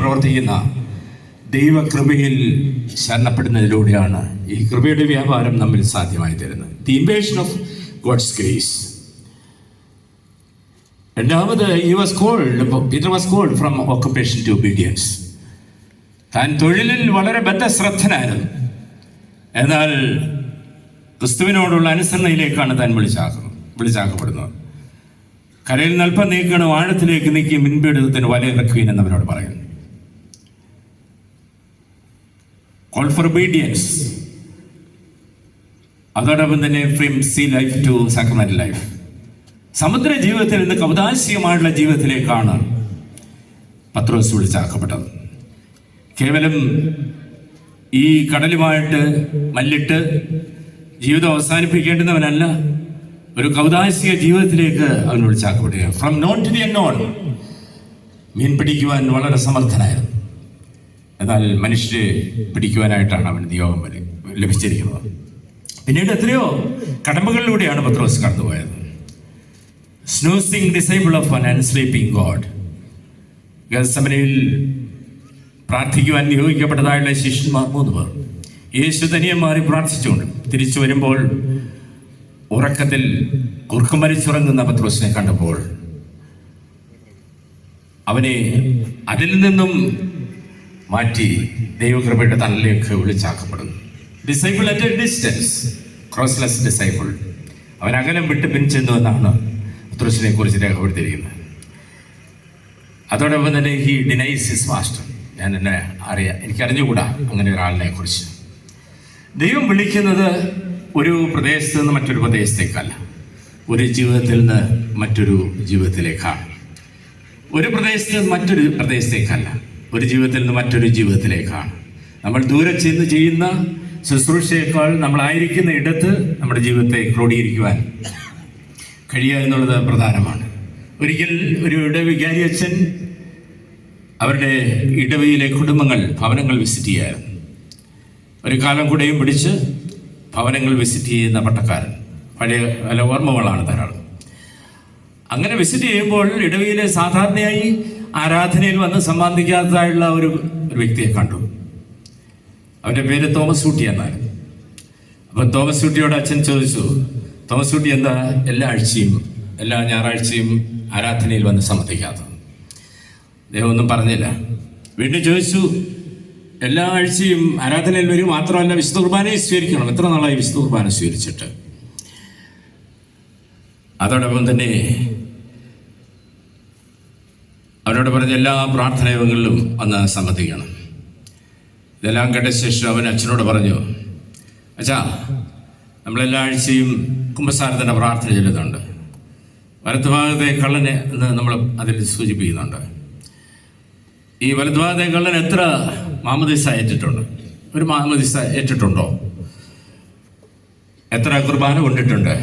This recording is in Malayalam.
പ്രവർത്തിക്കുന്ന ദൈവകൃപയിൽ ശരണപ്പെടുന്നതിലൂടെയാണ് ഈ കൃപയുടെ വ്യാപാരം നമ്മിൽ സാധ്യമായി തരുന്നത്. The invasion of God's grace. രണ്ടാമത്, Peter was called from occupation to obedience. താൻ തൊഴിലിൽ വളരെ ബദ്ധശ്രദ്ധനായിരുന്നു. എന്നാൽ ക്രിസ്തുവിനോടുള്ള അനുസരണയിലേക്കാണ് താൻ വിളിച്ചാക്കപ്പെടുന്നത്. കരയിൽ നിന്ന് അല്പം നീക്കണം, ആഴത്തിലേക്ക് നീക്കി മിൻപീഡിതത്തിന് വലയിറക്കുവീൻ എന്നവരോട് പറയുന്നു. Call for obedience. അതോടൊപ്പം തന്നെ from sea life to sacramental life. സമുദ്ര ജീവിതത്തിൽ നിന്ന് കൗദാശികമായുള്ള ജീവിതത്തിലേക്കാണ് പത്രോസ് വിളിച്ചാക്കപ്പെട്ടത്. കേവലം ഈ കടലുമായിട്ട് മല്ലിട്ട് ജീവിതം അവസാനിപ്പിക്കേണ്ടുന്നവനല്ല, ഒരു കൗദാശിക ജീവിതത്തിലേക്ക് അവൻ വിളിച്ചാക്കപ്പെടുക. From known to the unknown. മീൻ പിടിക്കുവാൻ വളരെ സമർത്ഥനായിരുന്നു. എന്നാൽ മനുഷ്യരെ പിടിക്കുവാനായിട്ടാണ് അവന് നിയോഗം ലഭിച്ചിരിക്കുന്നത്. പിന്നീട് എത്രയോ കടമ്പകളിലൂടെയാണ് പത്രോസ് കടന്നുപോയത്. സ്നൂസിംഗ് ഡിസൈബിൾ ഓഫ് ആൻ അൺസ്ലീപ്പിംഗ് ഗോഡ്. ഗെത്സമനയിൽ പ്രാർത്ഥിക്കുവാൻ നിയോഗിക്കപ്പെട്ടതായുള്ള ശിഷ്യന്മാർ 3 പേർ യേശു തനിയെ മാറി പ്രാർത്ഥിച്ചുകൊണ്ട് തിരിച്ചു വരുമ്പോൾ ഉറക്കത്തിൽ കുറുക്കം മരിച്ചുറങ്ങുന്ന പത്രോസിനെ കണ്ടപ്പോൾ അവനെ അതിൽ നിന്നും മാറ്റി ദൈവകൃപയുടെ തണലിലേക്ക് വിളിച്ചാക്കപ്പെടുന്നു. Disciple at a distance, crossless disciple. അവൻ അകലം വിട്ട് പിൻചെന്നു എന്നാണ് പത്രോസിനെ കുറിച്ച് രേഖപ്പെടുത്തിയിരിക്കുന്നത്. അതോടൊപ്പം തന്നെ ഹി ഡിനൈസ് ഹിസ് മാസ്റ്റർ. എനിക്കറിഞ്ഞുകൂടാ അങ്ങനെ ഒരാളിനെ കുറിച്ച്. ദൈവം വിളിക്കുന്നത് ഒരു പ്രദേശത്ത് നിന്ന് മറ്റൊരു പ്രദേശത്തേക്കല്ല, ഒരു ജീവിതത്തിൽ നിന്ന് മറ്റൊരു ജീവിതത്തിലേക്കാണ്. ഒരു പ്രദേശത്ത് നിന്ന് മറ്റൊരു പ്രദേശത്തേക്കല്ല, ഒരു ജീവിതത്തിൽ നിന്ന് മറ്റൊരു ജീവിതത്തിലേക്കാണ്. നമ്മൾ ദൂരെ ചെന്ന് ചെയ്യുന്ന ശുശ്രൂഷയേക്കാൾ നമ്മളായിരിക്കുന്ന ഇടത്ത് നമ്മുടെ ജീവിതത്തെ ക്രോഡീകരിക്കുവാൻ കഴിയുക എന്നുള്ളത് പ്രധാനമാണ്. ഒരിക്കൽ ഒരു ഇടവികാരി അച്ഛൻ അവരുടെ ഇടവയിലെ ഭവനങ്ങൾ വിസിറ്റ് ചെയ്യായിരുന്നു. ഒരു കാലം കൂടെയും പിടിച്ച് ഭവനങ്ങൾ വിസിറ്റ് ചെയ്യുന്ന പട്ടക്കാരൻ. പഴയ പല ഓർമ്മകളാണ് ധാരാളം. അങ്ങനെ വിസിറ്റ് ചെയ്യുമ്പോൾ ഇടവയിലെ സാധാരണയായി ആരാധനയിൽ വന്ന് സംബന്ധിക്കാത്തതായുള്ള ഒരു വ്യക്തിയെ കണ്ടു. അവൻ്റെ പേര് തോമസ് ഊട്ടി എന്നായിരുന്നു. അപ്പം തോമസ് ഊട്ടിയോട് അച്ഛൻ ചോദിച്ചു, തോമസ് ഊട്ടി എന്താ എല്ലാ ഞായറാഴ്ചയും ആരാധനയിൽ വന്ന് സംബന്ധിക്കാത്തത്? അദ്ദേഹം ഒന്നും പറഞ്ഞില്ല. വീണ്ടും ചോദിച്ചു, എല്ലാ ആഴ്ചയും ആരാധനയിൽ വരും, മാത്രമല്ല വിശുദ്ധ കുർബാനയെ സ്വീകരിക്കണം. എത്ര നാളായി വിശുദ്ധ കുർബാന സ്വീകരിച്ചിട്ട്? അതോടൊപ്പം തന്നെ അവനോട് പറഞ്ഞ എല്ലാ പ്രാർത്ഥനകളിലും വന്ന് സംബന്ധിക്കണം. ഇതെല്ലാം കേട്ട ശേഷം അവൻ അച്ഛനോട് പറഞ്ഞു, അച്ഛാ, നമ്മളെല്ലാ ആഴ്ചയും കുമ്പസാരത്തിൻ്റെ പ്രാർത്ഥന ചൊല്ലുന്നുണ്ട്. വലത്തുഭാഗത്തെ കള്ളനെ എന്ന് നമ്മൾ അതിൽ സൂചിപ്പിക്കുന്നുണ്ട്. ഈ വലതുഭാഗത്തെ കള്ളൻ എത്ര മാമോദീസ ഏറ്റിട്ടുണ്ട്? ഒരു മാമോദീസ ഏറ്റിട്ടുണ്ടോ? എത്ര കുർബാന കൊണ്ടിട്ടുണ്ട്?